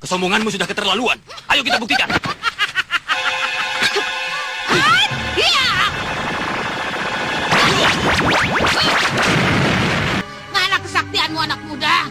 Kesombonganmu sudah keterlaluan. Ayo kita buktikan. Mana kesaktianmu anak muda?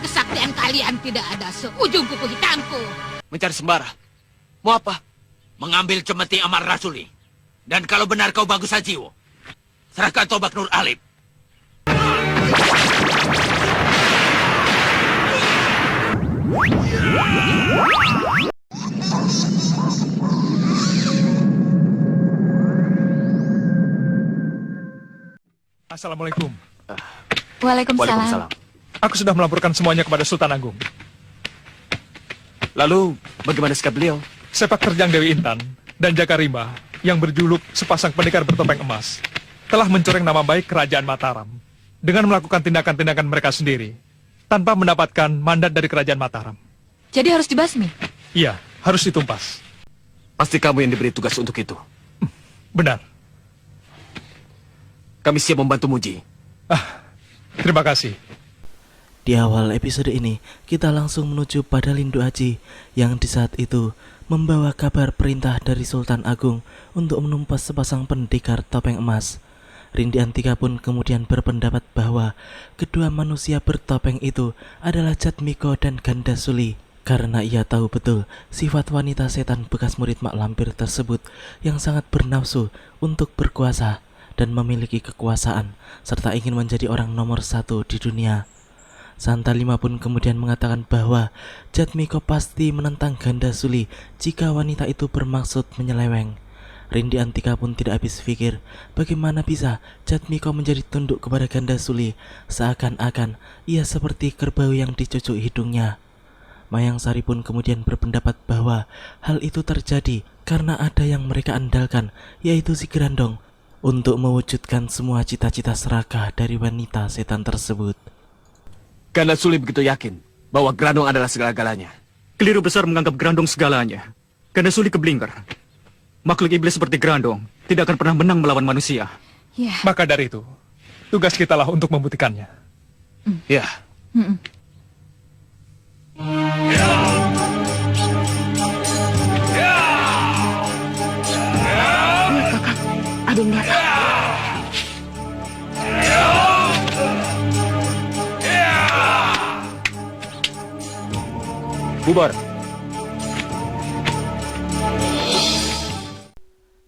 Kesaktian kalian tidak ada seujung kuku hitamku. Mencari sembara. Mau apa? Mengambil cemeti Amar Rasuli. Dan kalau benar kau bagus Hajiwo, serahkan Tobak Nur Alib. Assalamualaikum. Waalaikumsalam. Aku sudah melaporkan semuanya kepada Sultan Agung. Lalu, bagaimana sikap beliau? Sepak terjang Dewi Intan dan Jaka Rimba yang berjuluk sepasang pendekar bertopeng emas telah mencoreng nama baik Kerajaan Mataram dengan melakukan tindakan-tindakan mereka sendiri tanpa mendapatkan mandat dari Kerajaan Mataram. Jadi harus dibasmi? Iya, harus ditumpas. Pasti kamu yang diberi tugas untuk itu. Benar. Kami siap membantu Muji. Terima kasih. Di awal episode ini, kita langsung menuju pada Lindu Aji yang di saat itu membawa kabar perintah dari Sultan Agung untuk menumpas sepasang pendekar topeng emas. Rindi Antika pun kemudian berpendapat bahwa kedua manusia bertopeng itu adalah Jatmiko dan Ganda Suli, karena ia tahu betul sifat wanita setan bekas murid Mak Lampir tersebut yang sangat bernafsu untuk berkuasa dan memiliki kekuasaan serta ingin menjadi orang nomor satu di dunia. Santa Lima pun kemudian mengatakan bahwa Jatmiko pasti menentang Ganda Suli jika wanita itu bermaksud menyeleweng. Rindi Antika pun tidak habis pikir bagaimana bisa Jatmiko menjadi tunduk kepada Ganda Suli, seakan-akan ia seperti kerbau yang dicucuk hidungnya. Mayang Sari pun kemudian berpendapat bahwa hal itu terjadi karena ada yang mereka andalkan, yaitu si Grandong, untuk mewujudkan semua cita-cita serakah dari wanita setan tersebut. Ganda Suli begitu yakin bahwa Grandong adalah segala-galanya. Keliru besar menganggap Grandong segalanya. Ganda Suli keblinger. Makhluk iblis seperti Grandong tidak akan pernah menang melawan manusia. Ya. Maka dari itu, tugas kita lah untuk membuktikannya. Ya. Ada yang datang. Bubar.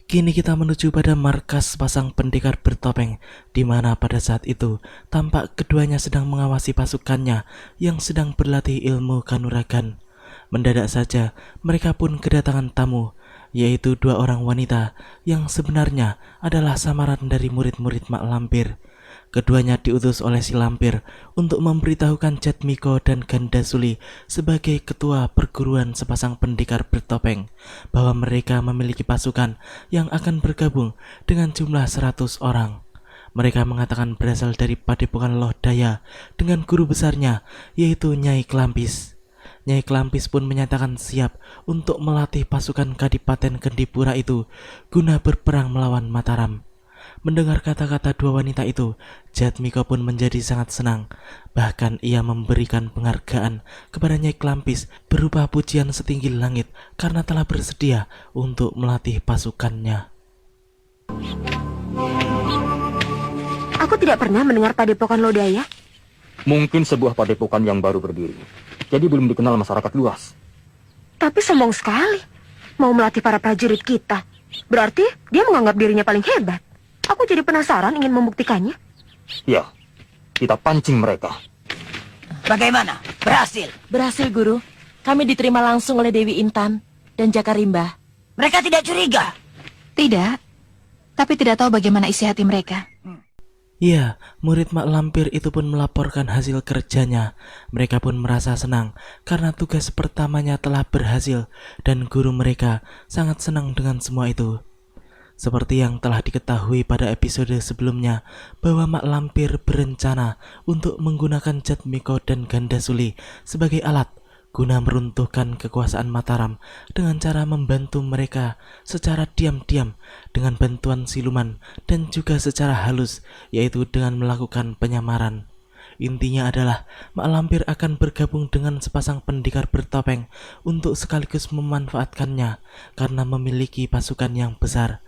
Kini kita menuju pada markas pasang pendekar bertopeng, di mana pada saat itu tampak keduanya sedang mengawasi pasukannya yang sedang berlatih ilmu kanuragan. Mendadak saja mereka pun kedatangan tamu, yaitu dua orang wanita yang sebenarnya adalah samaran dari murid-murid Mak Lampir. Keduanya diutus oleh si Lampir untuk memberitahukan Jatmiko dan Ganda Suli sebagai ketua perguruan sepasang pendekar bertopeng bahwa mereka memiliki pasukan yang akan bergabung dengan jumlah 100 orang. Mereka mengatakan berasal dari Padepokan Lohdaya dengan guru besarnya yaitu Nyai Klampis. Nyai Klampis pun menyatakan siap untuk melatih pasukan Kadipaten Kendipura itu guna berperang melawan Mataram. Mendengar kata-kata dua wanita itu, Jatmiko pun menjadi sangat senang. Bahkan ia memberikan penghargaan kepada Nyai Klampis berupa pujian setinggi langit karena telah bersedia untuk melatih pasukannya. Aku tidak pernah mendengar Padepokan Lodaya. Mungkin sebuah padepokan yang baru berdiri, jadi belum dikenal masyarakat luas. Tapi sombong sekali. Mau melatih para prajurit kita. Berarti dia menganggap dirinya paling hebat. Aku jadi penasaran ingin membuktikannya. Ya, kita pancing mereka. Bagaimana? Berhasil? Berhasil, Guru. Kami diterima langsung oleh Dewi Intan dan Jaka Rimba. Mereka tidak curiga? Tidak, tapi tidak tahu bagaimana isi hati mereka. Ya, murid Mak Lampir itu pun melaporkan hasil kerjanya. Mereka pun merasa senang karena tugas pertamanya telah berhasil dan guru mereka sangat senang dengan semua itu. Seperti yang telah diketahui pada episode sebelumnya bahwa Mak Lampir berencana untuk menggunakan Jatmiko dan Ganda Suli sebagai alat guna meruntuhkan kekuasaan Mataram dengan cara membantu mereka secara diam-diam dengan bantuan siluman dan juga secara halus, yaitu dengan melakukan penyamaran. Intinya adalah Mak Lampir akan bergabung dengan sepasang pendekar bertopeng untuk sekaligus memanfaatkannya karena memiliki pasukan yang besar.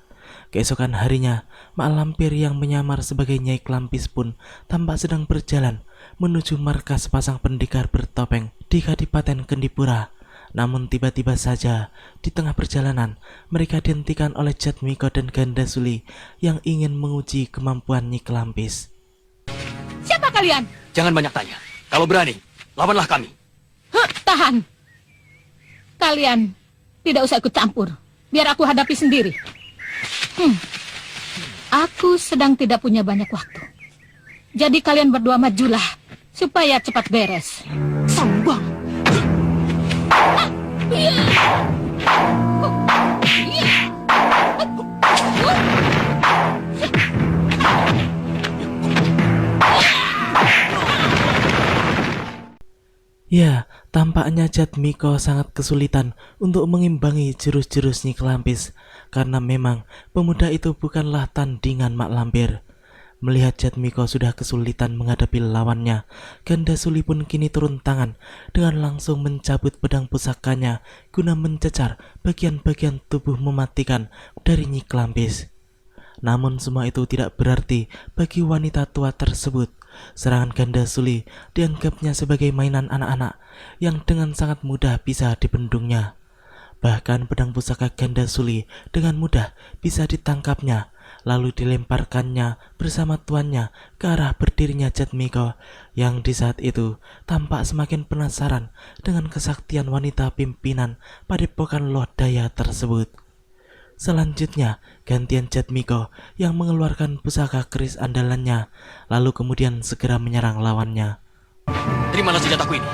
Keesokan harinya, Mak Lampir yang menyamar sebagai Nyai Klampis pun tampak sedang berjalan menuju markas sepasang pendekar bertopeng di Kadipaten Kendipura. Namun tiba-tiba saja di tengah perjalanan mereka dihentikan oleh Jatmiko dan Gandasuli yang ingin menguji kemampuan Nyai Klampis. Siapa kalian? Jangan banyak tanya. Kalau berani, lawanlah kami. Tahan. Kalian tidak usah ikut campur. Biar aku hadapi sendiri. Aku sedang tidak punya banyak waktu. Jadi kalian berdua majulah supaya cepat beres. Sombong. Ya, tampaknya Jatmiko sangat kesulitan untuk mengimbangi jurus-jurus Nyai Klampis karena memang pemuda itu bukanlah tandingan Mak Lampir. Melihat Jatmiko sudah kesulitan menghadapi lawannya, Gandasuli pun kini turun tangan dengan langsung mencabut pedang pusakanya guna mencecar bagian-bagian tubuh mematikan dari Nyai Klampis. Namun semua itu tidak berarti bagi wanita tua tersebut. Serangan Gandasuli dianggapnya sebagai mainan anak-anak yang dengan sangat mudah bisa dibendungnya. Bahkan pedang pusaka Gandasuli dengan mudah bisa ditangkapnya, lalu dilemparkannya bersama tuannya ke arah berdirinya Jatmiko yang di saat itu tampak semakin penasaran dengan kesaktian wanita pimpinan padepokan Lodaya tersebut. Selanjutnya, gantian Jatmiko yang mengeluarkan pusaka keris andalannya, lalu kemudian segera menyerang lawannya. Terimalah senjataku ini.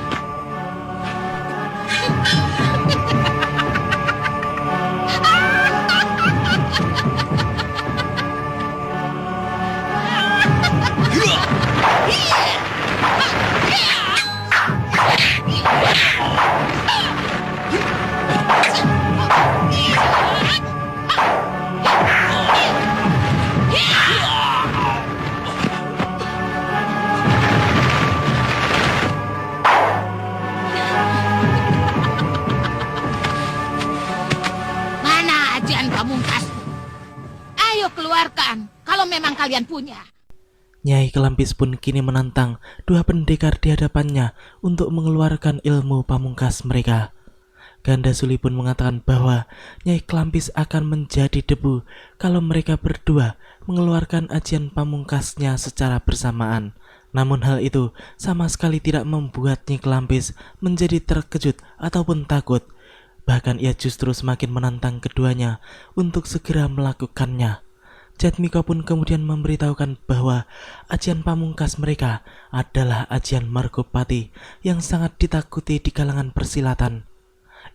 Mana ajian pamungkasmu? Ayo keluarkan kalau memang kalian punya. Nyai Klampis pun kini menantang dua pendekar di hadapannya untuk mengeluarkan ilmu pamungkas mereka. Gandasuli pun mengatakan bahwa Nyai Klampis akan menjadi debu kalau mereka berdua mengeluarkan ajian pamungkasnya secara bersamaan. Namun hal itu sama sekali tidak membuat Nyai Klampis menjadi terkejut ataupun takut. Bahkan ia justru semakin menantang keduanya untuk segera melakukannya. Jatmiko pun kemudian memberitahukan bahwa ajian pamungkas mereka adalah ajian Margopati yang sangat ditakuti di kalangan persilatan.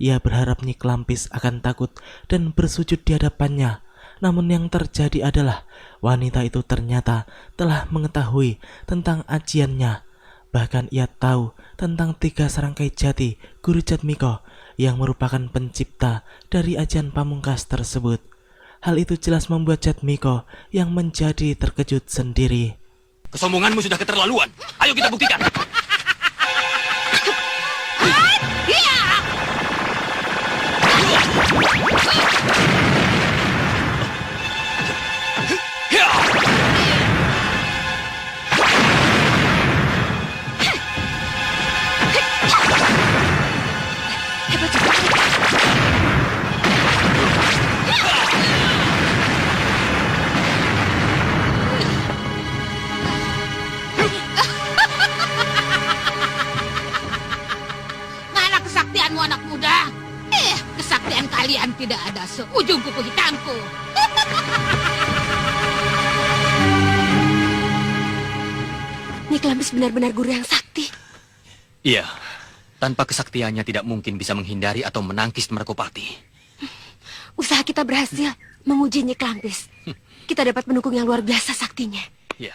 Ia berharap Nyai Klampis akan takut dan bersujud di hadapannya. Namun yang terjadi adalah wanita itu ternyata telah mengetahui tentang ajiannya. Bahkan ia tahu tentang 3 serangkai jati guru Jatmiko yang merupakan pencipta dari ajian pamungkas tersebut. Hal itu jelas membuat Jatmiko yang menjadi terkejut sendiri. Kesombonganmu sudah keterlaluan. Ayo kita buktikan. Mana kesaktianmu anak muda? Kesaktian kalian tidak ada seujung kuku hitamku. Nyai Klampis benar-benar guru yang sakti. Iya, tanpa kesaktiannya tidak mungkin bisa menghindari atau menangkis Margopati. Usaha kita berhasil menguji Nyai Klampis. Kita dapat mendukung yang luar biasa saktinya. Iya.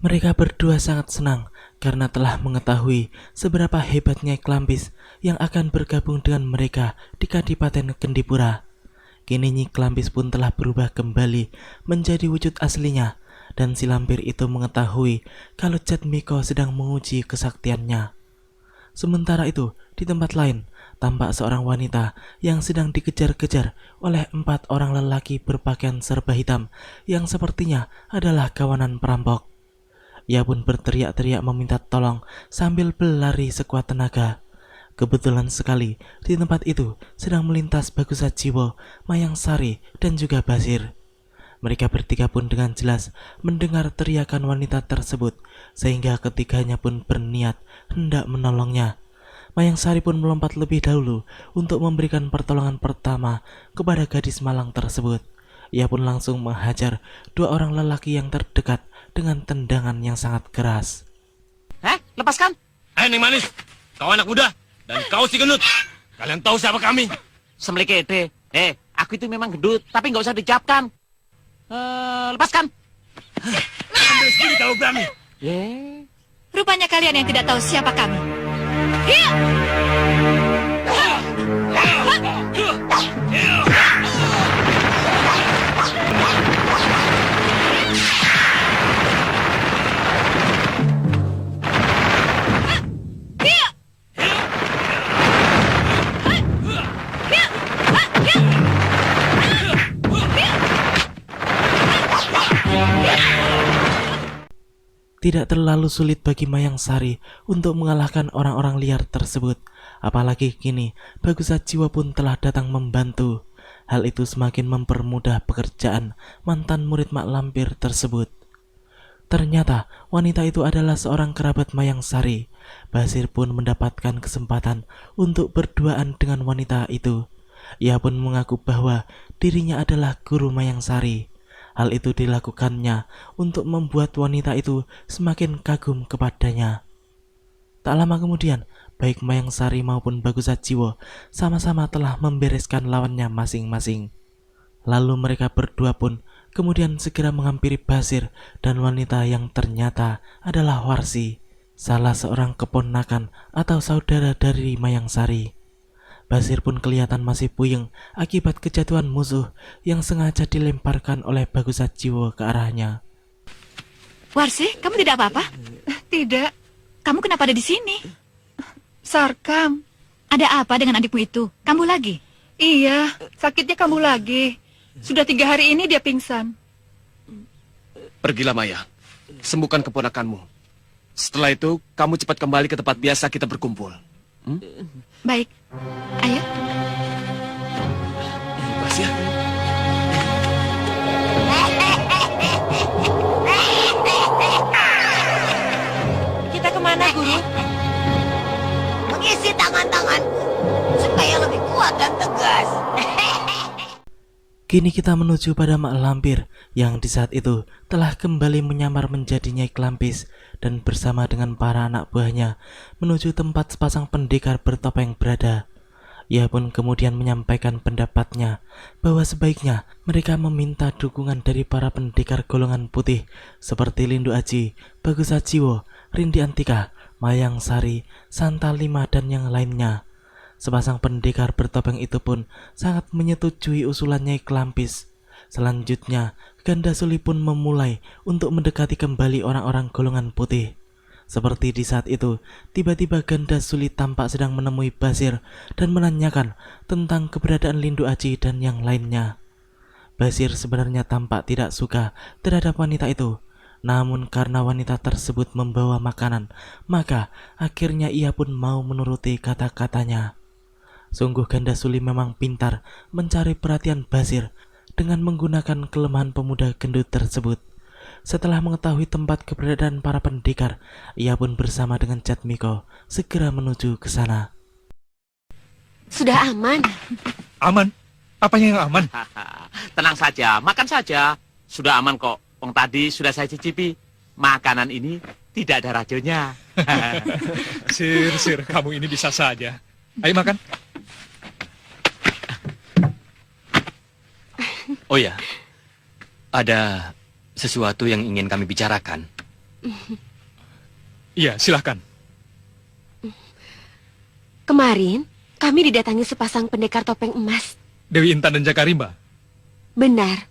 Mereka berdua sangat senang karena telah mengetahui seberapa hebat Nyai Klampis yang akan bergabung dengan mereka di Kadipaten Kendipura. Kini Nyai Klampis pun telah berubah kembali menjadi wujud aslinya dan si lampir itu mengetahui kalau Jatmiko sedang menguji kesaktiannya. Sementara itu, di tempat lain, tampak seorang wanita yang sedang dikejar-kejar oleh 4 orang lelaki berpakaian serba hitam yang sepertinya adalah kawanan perampok. Ia pun berteriak-teriak meminta tolong sambil berlari sekuat tenaga. Kebetulan sekali di tempat itu sedang melintas Bagus Sajiwo, Mayang Sari, dan juga Basir. Mereka bertiga pun dengan jelas mendengar teriakan wanita tersebut, sehingga ketiganya pun berniat hendak menolongnya. Mayang Sari pun melompat lebih dahulu untuk memberikan pertolongan pertama kepada gadis malang tersebut. Ia pun langsung menghajar 2 orang lelaki yang terdekat dengan tendangan yang sangat keras. Lepaskan! Ning Manis, kau anak muda, dan kau si gendut. Kalian tahu siapa kami? Sembelik ede. Aku itu memang gendut, tapi nggak usah dijawabkan. Lepaskan! Ambil sendiri kalau berani. Rupanya kalian yang tidak tahu siapa kami. Hiya! Tidak terlalu sulit bagi Mayang Sari untuk mengalahkan orang-orang liar tersebut. Apalagi kini Bagus Sajiwo pun telah datang membantu. Hal itu semakin mempermudah pekerjaan mantan murid Mak Lampir tersebut. Ternyata wanita itu adalah seorang kerabat Mayang Sari. Basir pun mendapatkan kesempatan untuk berduaan dengan wanita itu. Ia pun mengaku bahwa dirinya adalah guru Mayang Sari. Hal itu dilakukannya untuk membuat wanita itu semakin kagum kepadanya. Tak lama kemudian, baik Mayang Sari maupun Bagus Sajiwo sama-sama telah membereskan lawannya masing-masing. Lalu mereka berdua pun kemudian segera menghampiri Basir dan wanita yang ternyata adalah Warsi, salah seorang keponakan atau saudara dari Mayang Sari. Basir pun kelihatan masih puyeng akibat kejatuhan musuh yang sengaja dilemparkan oleh Bagus Sajiwo ke arahnya. Warsi, kamu tidak apa-apa? Tidak, Kamu kenapa ada di sini? Sarkam. Ada apa dengan adikmu itu? Kambuh lagi? Iya, sakitnya kambuh lagi. Sudah 3 hari ini dia pingsan. Pergilah Maya, sembuhkan keponakanmu. Setelah itu, kamu cepat kembali ke tempat biasa kita berkumpul. Baik, ayo. Bebas ya. Kita kemana, Guru? Mengisi tangan-tanganku supaya lebih kuat dan tegas. Kini kita menuju pada Mak Lampir yang di saat itu telah kembali menyamar menjadi Nyai Klampis dan bersama dengan para anak buahnya menuju tempat sepasang pendekar bertopeng berada. Ia pun kemudian menyampaikan pendapatnya bahwa sebaiknya mereka meminta dukungan dari para pendekar golongan putih seperti Lindu Aji, Bagus Sajiwo, Rindi Antika, Mayang Sari, Santa Lima, dan yang lainnya. Sepasang pendekar bertopeng itu pun sangat menyetujui usulan Nyai Klampis. Selanjutnya, Ganda Suli pun memulai untuk mendekati kembali orang-orang golongan putih. Seperti di saat itu, tiba-tiba Ganda Suli tampak sedang menemui Basir dan menanyakan tentang keberadaan Lindu Aji dan yang lainnya. Basir sebenarnya tampak tidak suka terhadap wanita itu. Namun karena wanita tersebut membawa makanan, maka akhirnya ia pun mau menuruti kata-katanya. Sungguh Ganda Suli memang pintar mencari perhatian Basir dengan menggunakan kelemahan pemuda gendut tersebut. Setelah mengetahui tempat keberadaan para pendekar, ia pun bersama dengan Jatmiko segera menuju ke sana. Sudah aman? Aman? Apanya yang aman? Tenang saja, makan saja. Sudah aman kok. Wong tadi sudah saya cicipi. Makanan ini tidak ada racunnya. Sir, kamu ini bisa saja. Ayo makan. Oh ya, ada sesuatu yang ingin kami bicarakan. Iya, silahkan. Kemarin, kami didatangi sepasang pendekar topeng emas. Dewi Intan dan Jaka Rimba. Benar.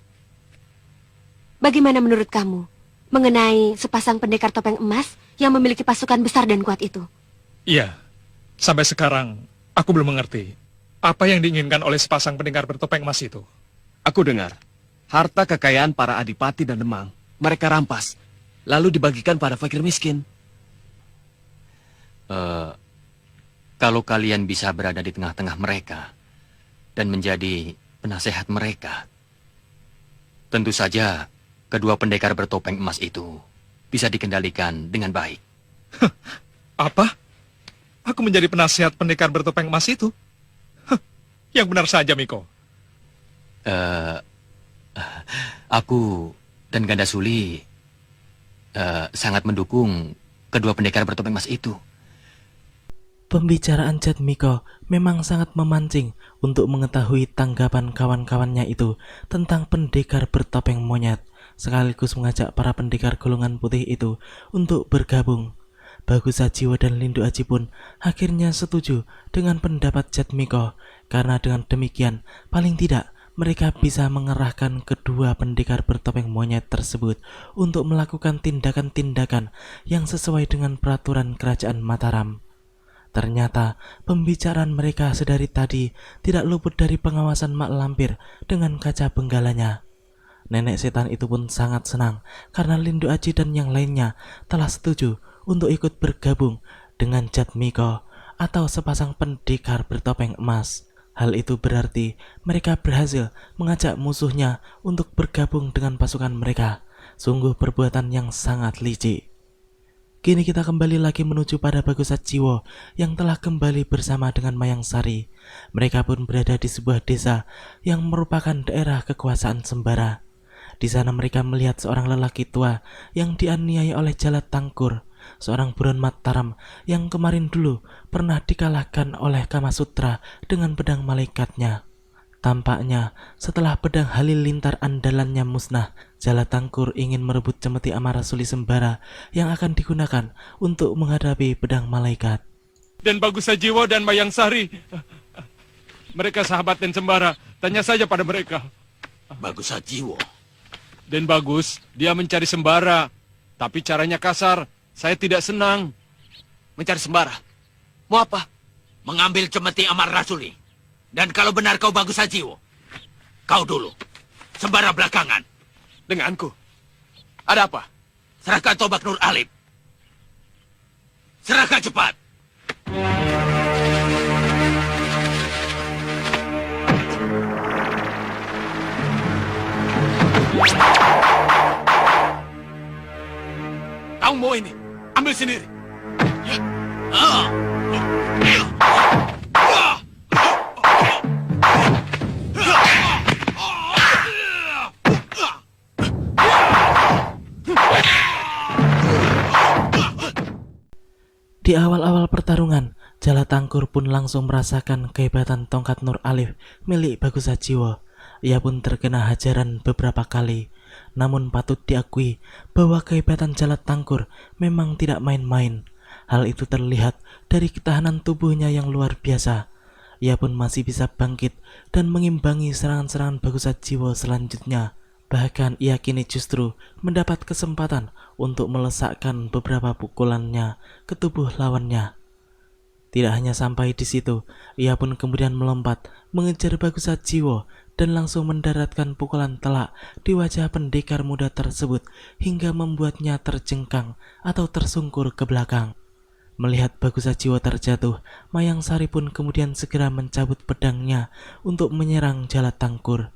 Bagaimana menurut kamu? mengenai sepasang pendekar topeng emas yang memiliki pasukan besar dan kuat itu. Iya, sampai sekarang aku belum mengerti apa yang diinginkan oleh sepasang pendekar bertopeng emas itu. Aku dengar, harta kekayaan para adipati dan demang mereka rampas, lalu dibagikan pada fakir miskin. Kalau kalian bisa berada di tengah-tengah mereka dan menjadi penasehat mereka, tentu saja kedua pendekar bertopeng emas itu bisa dikendalikan dengan baik. Apa? Aku menjadi penasihat pendekar bertopeng emas itu? Yang benar saja, Miko. Aku dan Ganda Suli sangat mendukung kedua pendekar bertopeng emas itu. Pembicaraan Jad Miko memang sangat memancing untuk mengetahui tanggapan kawan-kawannya itu tentang pendekar bertopeng monyet, sekaligus mengajak para pendekar golongan putih itu untuk bergabung. Bagus Sajiwo dan Lindu Aji pun akhirnya setuju dengan pendapat Jad Miko, karena dengan demikian paling tidak mereka bisa mengerahkan kedua pendekar bertopeng monyet tersebut untuk melakukan tindakan-tindakan yang sesuai dengan peraturan kerajaan Mataram. Ternyata pembicaraan mereka sedari tadi tidak luput dari pengawasan Mak Lampir dengan kaca benggalanya. Nenek setan itu pun sangat senang karena Lindu Aji dan yang lainnya telah setuju untuk ikut bergabung dengan Jad Miko atau sepasang pendekar bertopeng emas. Hal itu berarti mereka berhasil mengajak musuhnya untuk bergabung dengan pasukan mereka. Sungguh perbuatan yang sangat licik. Kini kita kembali lagi menuju pada Bagus Sajiwo yang telah kembali bersama dengan Mayang Sari. Mereka pun berada di sebuah desa yang merupakan daerah kekuasaan Sembara. Di sana mereka melihat seorang lelaki tua yang dianiaya oleh Jalat Tangkur, seorang buron Mataram yang kemarin dulu pernah dikalahkan oleh Kamasutra dengan pedang malaikatnya. Tampaknya setelah pedang halilintar andalannya musnah, Jalat Tangkur ingin merebut cemeti Amarasuli Sembara yang akan digunakan untuk menghadapi pedang malaikat. Dan Bagus Sajiwo dan Mayang Sari, mereka sahabat dan Sembara, tanya saja pada mereka. Bagus Sajiwo. Dan Bagus, dia mencari Sembara, tapi caranya kasar. Saya tidak senang. Mencari Sembara? Mau apa? Mengambil cemeti Amarasuli. Dan kalau benar kau Bagus Sajiwo, kau dulu, Sembara belakangan. Denganku? Ada apa? Serahkan tombak Nur Alip. Serahkan cepat. Kamu mau ini? Ambil sendiri. Di awal-awal pertarungan, Jalat Tangkur pun langsung merasakan kehebatan tongkat Nur Alif milik Bagus Sajiwo. Ia pun terkena hajaran beberapa kali. Namun patut diakui bahwa kehebatan Jalat Tangkur memang tidak main-main. Hal itu terlihat dari ketahanan tubuhnya yang luar biasa. Ia pun masih bisa bangkit dan mengimbangi serangan-serangan Bagus Sajiwo selanjutnya. Bahkan ia kini justru mendapat kesempatan untuk melesakkan beberapa pukulannya ke tubuh lawannya. Tidak hanya sampai di situ, ia pun kemudian melompat mengejar Bagus Sajiwo dan langsung mendaratkan pukulan telak di wajah pendekar muda tersebut hingga membuatnya terjengkang atau tersungkur ke belakang. Melihat Bagus Sajiwo terjatuh, Mayang Sari pun kemudian segera mencabut pedangnya untuk menyerang Jalat Tangkur.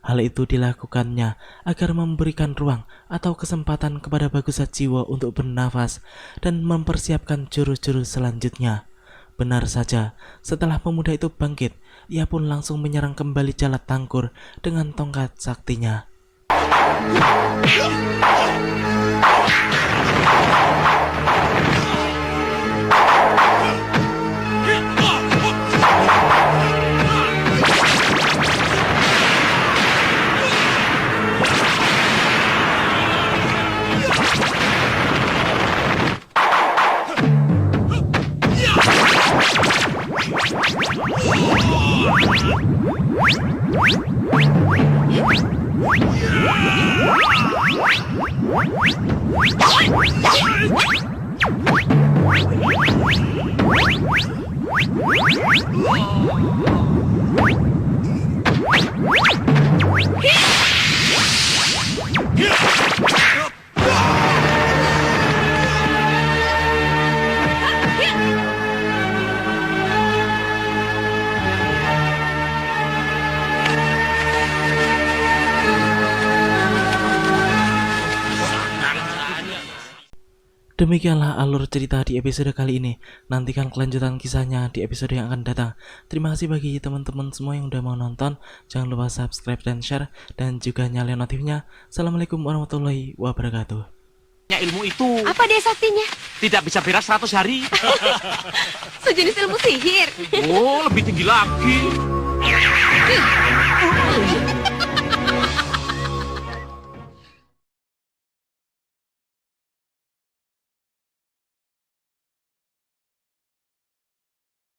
Hal itu dilakukannya agar memberikan ruang atau kesempatan kepada Bagus Sajiwo untuk bernafas dan mempersiapkan jurus-jurus selanjutnya. Benar saja, setelah pemuda itu bangkit, ia pun langsung menyerang kembali Jalat Tangkur dengan tongkat saktinya. Demikianlah alur cerita di episode kali ini. Nantikan kelanjutan kisahnya di episode yang akan datang. Terima kasih bagi teman-teman semua yang udah mau nonton. Jangan lupa subscribe dan share, dan juga nyalain notifnya. Assalamualaikum warahmatullahi wabarakatuh. Ilmu itu Apa dia saktinya? tidak bisa beres 100 hari. Sejenis ilmu sihir. Oh, lebih tinggi lagi.